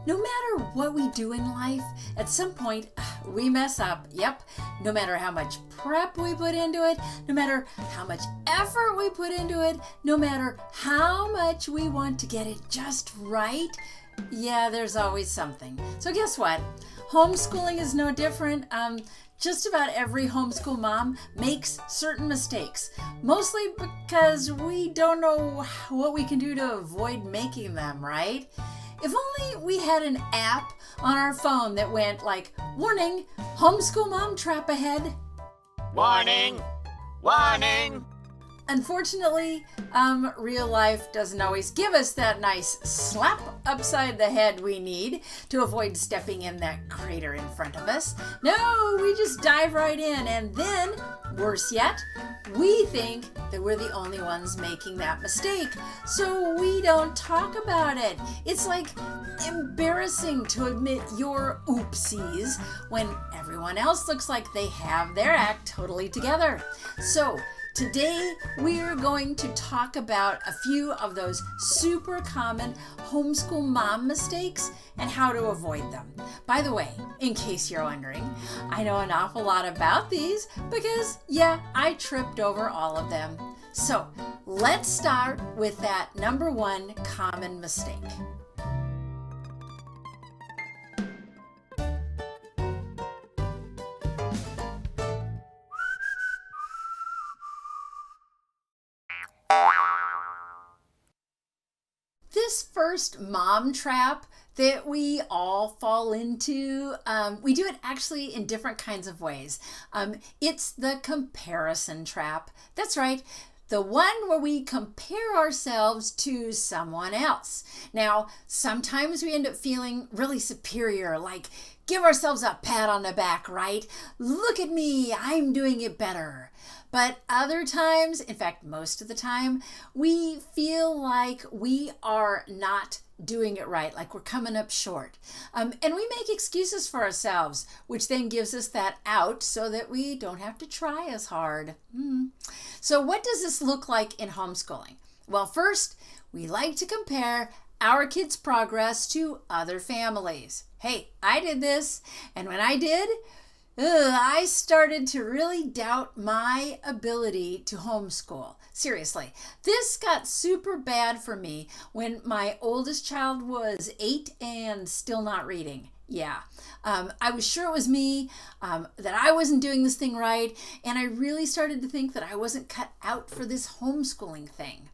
No matter what we do in life, at some point we mess up. Yep. No matter how much prep we put into it, no matter how much effort we put into it, no matter how much we want to get it just right, yeah, there's always something. So guess what? Homeschooling is no different. Just about every homeschool mom makes certain mistakes, mostly because we don't know what we can do to avoid making them, right? If only we had an app on our phone that went like, warning, homeschool mom trap ahead. Warning! Warning! Unfortunately, real life doesn't always give us that nice slap upside the head we need to avoid stepping in that crater in front of us. No, we just dive right in, and then, worse yet, we think that we're the only ones making that mistake, so we don't talk about it. It's like embarrassing to admit your oopsies when everyone else looks like they have their act totally together. So, today, we're going to talk about a few of those super common homeschool mom mistakes and how to avoid them. By the way, in case you're wondering, I know an awful lot about these because, yeah, I tripped over all of them. So let's start with that number one common mistake. This first mom trap that we all fall into, we do it actually in different kinds of ways. It's the comparison trap. That's right. The one where we compare ourselves to someone else. Now, sometimes we end up feeling really superior, like give ourselves a pat on the back, right? Look at me, I'm doing it better. But other times, in fact, most of the time, we feel like we are not doing it right, like we're coming up short. And we make excuses for ourselves, which then gives us that out so that we don't have to try as hard. So what does this look like in homeschooling? Well, first, we like to compare our kids' progress to other families. Hey, I did this, and when I did, I started to really doubt my ability to homeschool. Seriously, this got super bad for me when my oldest child was 8 and still not reading. Yeah, I was sure it was me, that I wasn't doing this thing right, and I really started to think that I wasn't cut out for this homeschooling thing.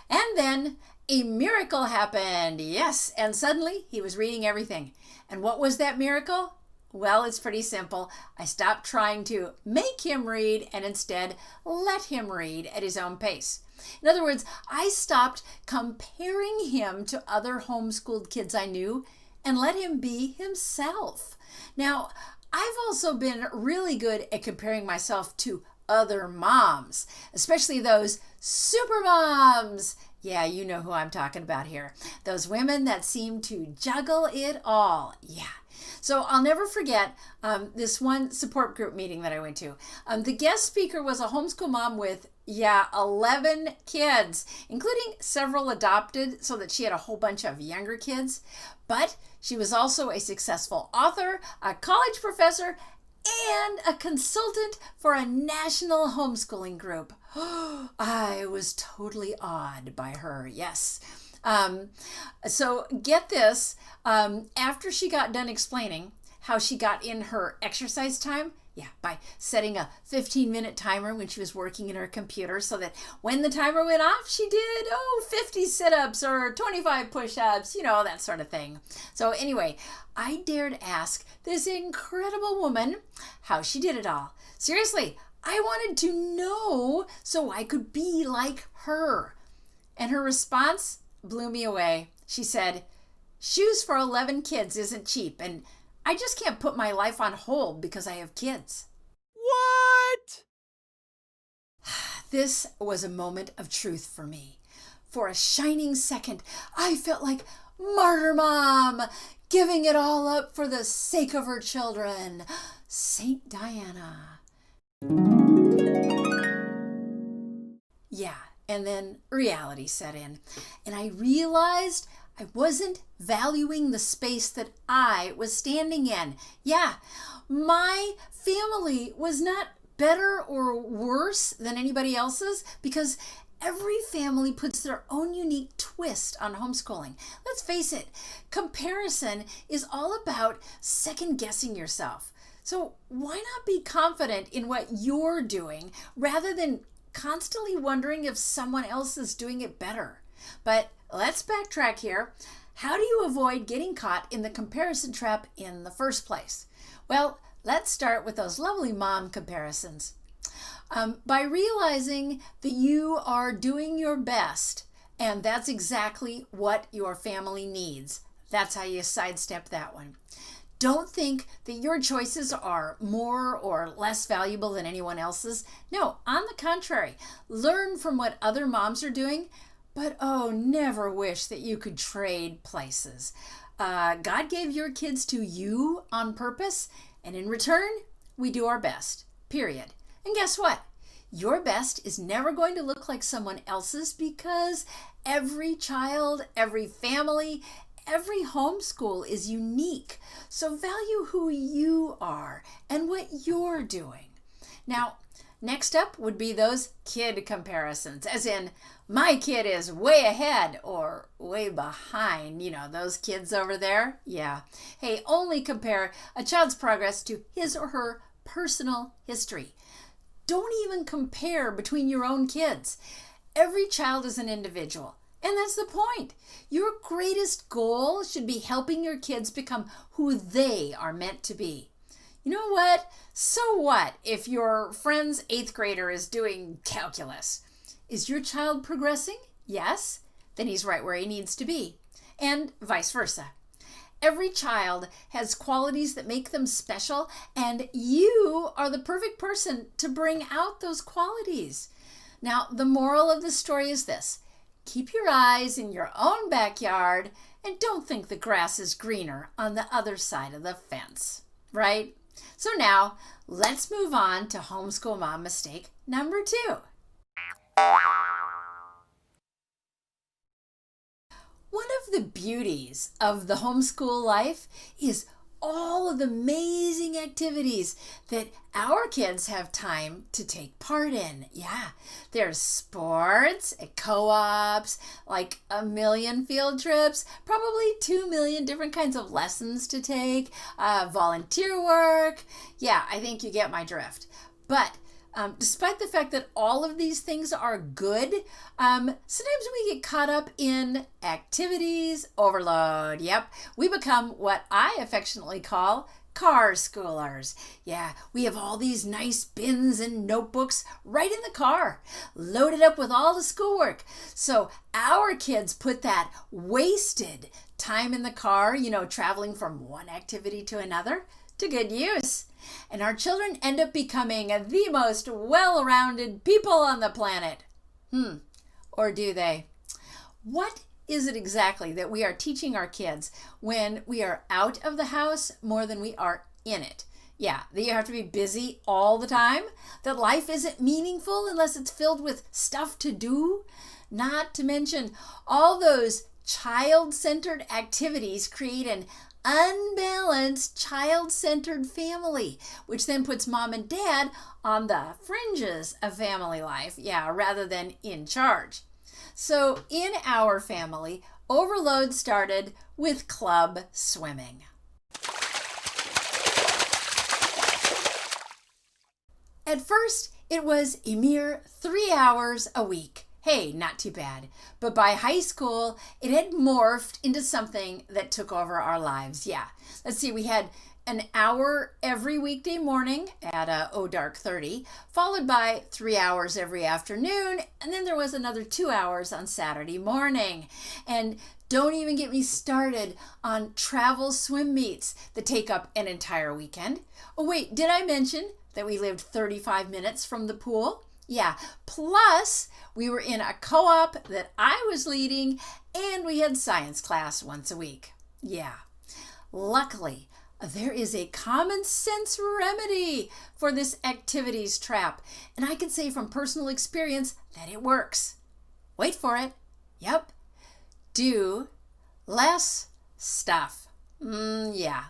And then a miracle happened, yes, and suddenly he was reading everything. And what was that miracle? Well, it's pretty simple. I stopped trying to make him read and instead let him read at his own pace. In other words, I stopped comparing him to other homeschooled kids I knew and let him be himself. Now, I've also been really good at comparing myself to other moms, especially those super moms. Yeah, you know who I'm talking about here. Those women that seem to juggle it all. Yeah. So I'll never forget this one support group meeting that I went to. The guest speaker was a homeschool mom with, 11 kids, including several adopted, so that she had a whole bunch of younger kids. But she was also a successful author, a college professor, and a consultant for a national homeschooling group. I was totally awed by her, yes. So get this, after she got done explaining how she got in her exercise time, by setting a 15-minute timer when she was working in her computer so that when the timer went off, she did, 50 sit-ups or 25 push-ups, that sort of thing. So anyway, I dared ask this incredible woman how she did it all. Seriously, I wanted to know so I could be like her. And her response blew me away. She said, shoes for 11 kids isn't cheap, and I just can't put my life on hold because I have kids. What? This was a moment of truth for me. For a shining second, I felt like martyr mom, giving it all up for the sake of her children. Saint Diana. Yeah, and then reality set in. And I realized I wasn't valuing the space that I was standing in. Yeah, my family was not better or worse than anybody else's because every family puts their own unique twist on homeschooling. Let's face it, comparison is all about second-guessing yourself. So why not be confident in what you're doing rather than constantly wondering if someone else is doing it better? But let's backtrack here. How do you avoid getting caught in the comparison trap in the first place? Well, let's start with those lovely mom comparisons. By realizing that you are doing your best, and that's exactly what your family needs. That's how you sidestep that one. Don't think that your choices are more or less valuable than anyone else's. No, on the contrary, learn from what other moms are doing, but never wish that you could trade places. God gave your kids to you on purpose, and in return, we do our best, period. And guess what? Your best is never going to look like someone else's because every child, every family, every homeschool is unique. So value who you are and what you're doing. Now, next up would be those kid comparisons, as in, my kid is way ahead or way behind, those kids over there. Yeah. Hey, only compare a child's progress to his or her personal history. Don't even compare between your own kids. Every child is an individual, and that's the point. Your greatest goal should be helping your kids become who they are meant to be. You know what? So what if your friend's 8th grader is doing calculus? Is your child progressing? Yes. Then he's right where he needs to be. And vice versa. Every child has qualities that make them special, and you are the perfect person to bring out those qualities. Now, the moral of the story is this. Keep your eyes in your own backyard and don't think the grass is greener on the other side of the fence, right? So now, let's move on to Homeschool Mom Mistake number 2. One of the beauties of the homeschool life is all of the amazing activities that our kids have time to take part in. Yeah, there's sports, co-ops, like 1 million field trips, probably 2 million different kinds of lessons to take, volunteer work. Yeah, I think you get my drift. But despite the fact that all of these things are good, sometimes we get caught up in activities overload. Yep, we become what I affectionately call car schoolers. Yeah, we have all these nice bins and notebooks right in the car, loaded up with all the schoolwork. So our kids put that wasted time in the car, traveling from one activity to another, to good use. And our children end up becoming the most well-rounded people on the planet. Or do they? What is it exactly that we are teaching our kids when we are out of the house more than we are in it? Yeah, that you have to be busy all the time, that life isn't meaningful unless it's filled with stuff to do, not to mention all those child-centered activities create an unbalanced, child-centered family, which then puts mom and dad on the fringes of family life, rather than in charge. So in our family, overload started with club swimming. At first, it was a mere 3 hours a week. Hey, not too bad. But by high school, it had morphed into something that took over our lives. Yeah. Let's see, we had an hour every weekday morning at dark 30, followed by 3 hours every afternoon, and then there was another 2 hours on Saturday morning. And don't even get me started on travel swim meets that take up an entire weekend. Oh wait, did I mention that we lived 35 minutes from the pool? Yeah, plus we were in a co-op that I was leading, and we had science class once a week. Yeah, luckily, there is a common sense remedy for this activities trap, and I can say from personal experience that it works. Wait for it. Yep. Do less stuff. Yeah.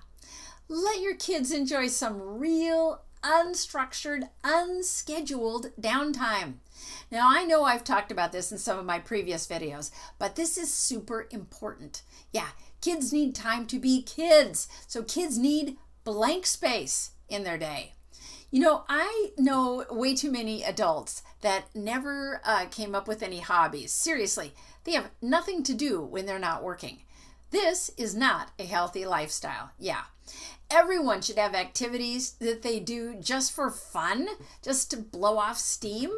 Let your kids enjoy some real, unstructured, unscheduled downtime. Now, I know I've talked about this in some of my previous videos, but this is super important. Yeah, kids need time to be kids. So kids need blank space in their day. You know, I know way too many adults that never came up with any hobbies. Seriously, they have nothing to do when they're not working. This is not a healthy lifestyle. Yeah. Everyone should have activities that they do just for fun, just to blow off steam.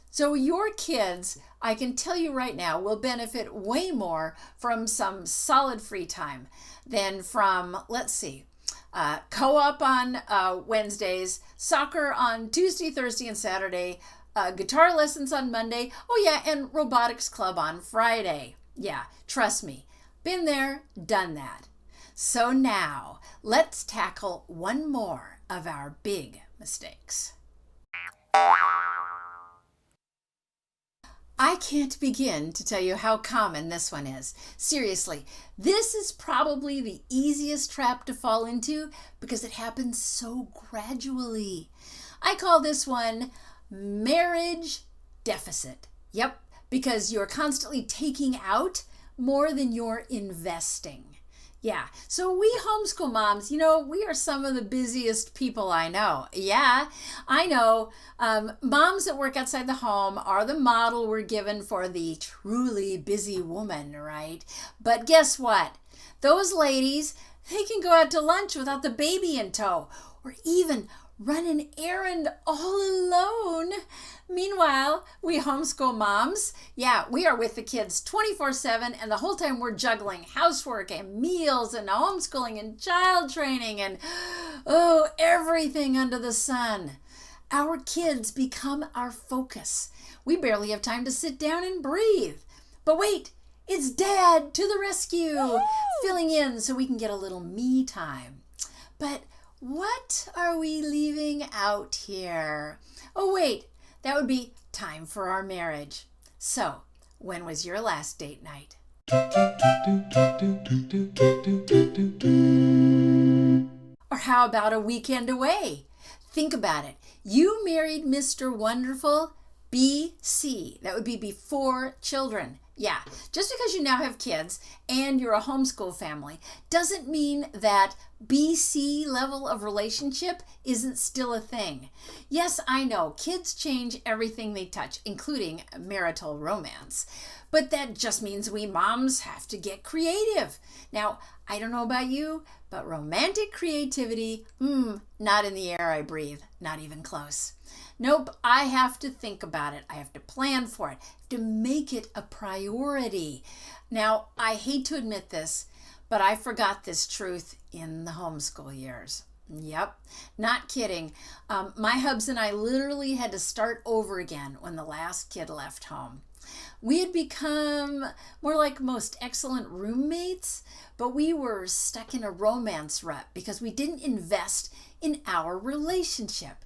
So your kids, I can tell you right now, will benefit way more from some solid free time than from, let's see, co-op on Wednesdays, soccer on Tuesday, Thursday, and Saturday, guitar lessons on Monday, oh yeah, and robotics club on Friday. Yeah, trust me, been there, done that. So now, let's tackle one more of our big mistakes. I can't begin to tell you how common this one is. Seriously, this is probably the easiest trap to fall into because it happens so gradually. I call this one marriage deficit. Yep, because you're constantly taking out more than you're investing. Yeah, so we homeschool moms, you know, we are some of the busiest people I know. Yeah, I know. Moms that work outside the home are the model we're given for the truly busy woman, right? But guess what? Those ladies, they can go out to lunch without the baby in tow, or even run an errand all alone. Meanwhile, we homeschool moms, yeah, we are with the kids 24/7, and the whole time we're juggling housework and meals and homeschooling and child training and, oh, everything under the sun. Our kids become our focus. We barely have time to sit down and breathe. But wait, it's Dad to the rescue, filling in so we can get a little me time. But what are we leaving out here? Oh, wait. That would be time for our marriage. So, when was your last date night? Or how about a weekend away? Think about it. You married Mr. Wonderful BC. That would be before children. Yeah, just because you now have kids and you're a homeschool family doesn't mean that BC level of relationship isn't still a thing. Yes, I know, kids change everything they touch, including marital romance. But that just means we moms have to get creative. Now, I don't know about you, but romantic creativity, not in the air I breathe, not even close. Nope, I have to think about it. I have to plan for it, to make it a priority. Now, I hate to admit this, but I forgot this truth in the homeschool years. Yep, not kidding. My hubs and I literally had to start over again when the last kid left home. We had become more like most excellent roommates, but we were stuck in a romance rut because we didn't invest in our relationship.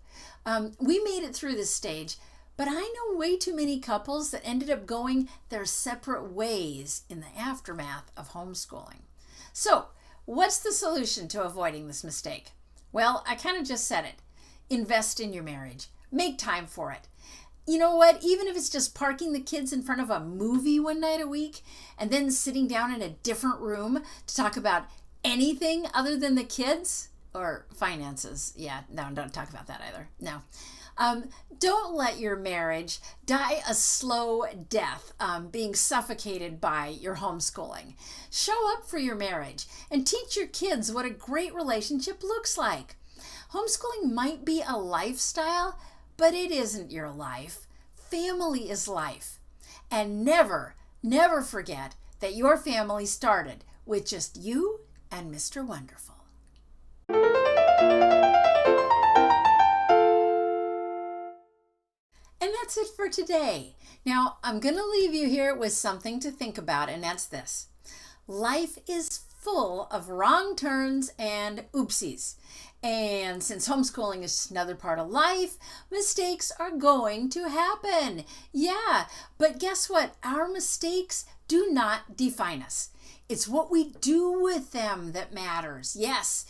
We made it through this stage, but I know way too many couples that ended up going their separate ways in the aftermath of homeschooling. So, what's the solution to avoiding this mistake? Well, I kind of just said it. Invest in your marriage. Make time for it. You know what? Even if it's just parking the kids in front of a movie one night a week and then sitting down in a different room to talk about anything other than the kids or finances. Yeah, no, don't talk about that either. No. Don't let your marriage die a slow death, being suffocated by your homeschooling. Show up for your marriage and teach your kids what a great relationship looks like. Homeschooling might be a lifestyle, but it isn't your life. Family is life. And never, never forget that your family started with just you and Mr. Wonderful. And that's it for today. Now, I'm going to leave you here with something to think about, and that's this. Life is full of wrong turns and oopsies. And since homeschooling is just another part of life, mistakes are going to happen. Yeah, but guess what? Our mistakes do not define us. It's what we do with them that matters. Yes.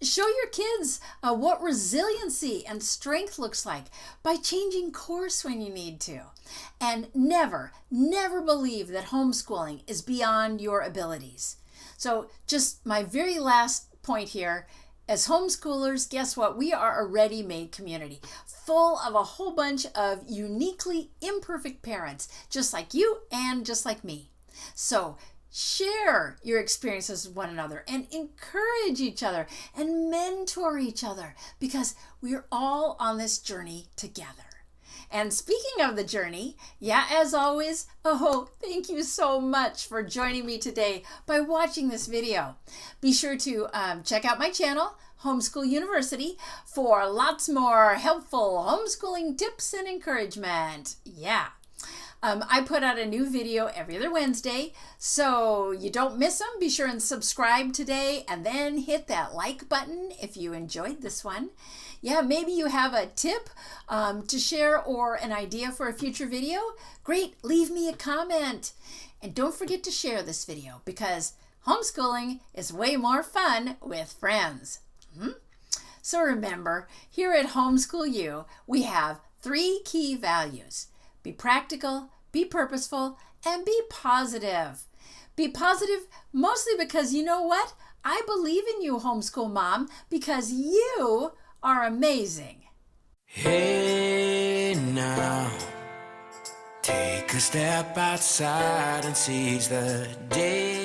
Show your kids what resiliency and strength looks like by changing course when you need to. And never, never believe that homeschooling is beyond your abilities. So just my very last point here, as homeschoolers, guess what? We are a ready-made community full of a whole bunch of uniquely imperfect parents, just like you and just like me. So share your experiences with one another and encourage each other and mentor each other because we're all on this journey together. And speaking of the journey, as always, thank you so much for joining me today by watching this video. Be sure to check out my channel, Homeschool University, for lots more helpful homeschooling tips and encouragement. I put out a new video every other Wednesday, so you don't miss them. Be sure and subscribe today and then hit that like button if you enjoyed this one. Maybe you have a tip to share or an idea for a future video. Great, leave me a comment. And don't forget to share this video because homeschooling is way more fun with friends. So remember, here at Homeschool U, we have 3 key values. Be practical, be purposeful, and be positive. Be positive mostly because you know what? I believe in you, homeschool mom, because you are amazing. Hey now, take a step outside and seize the day.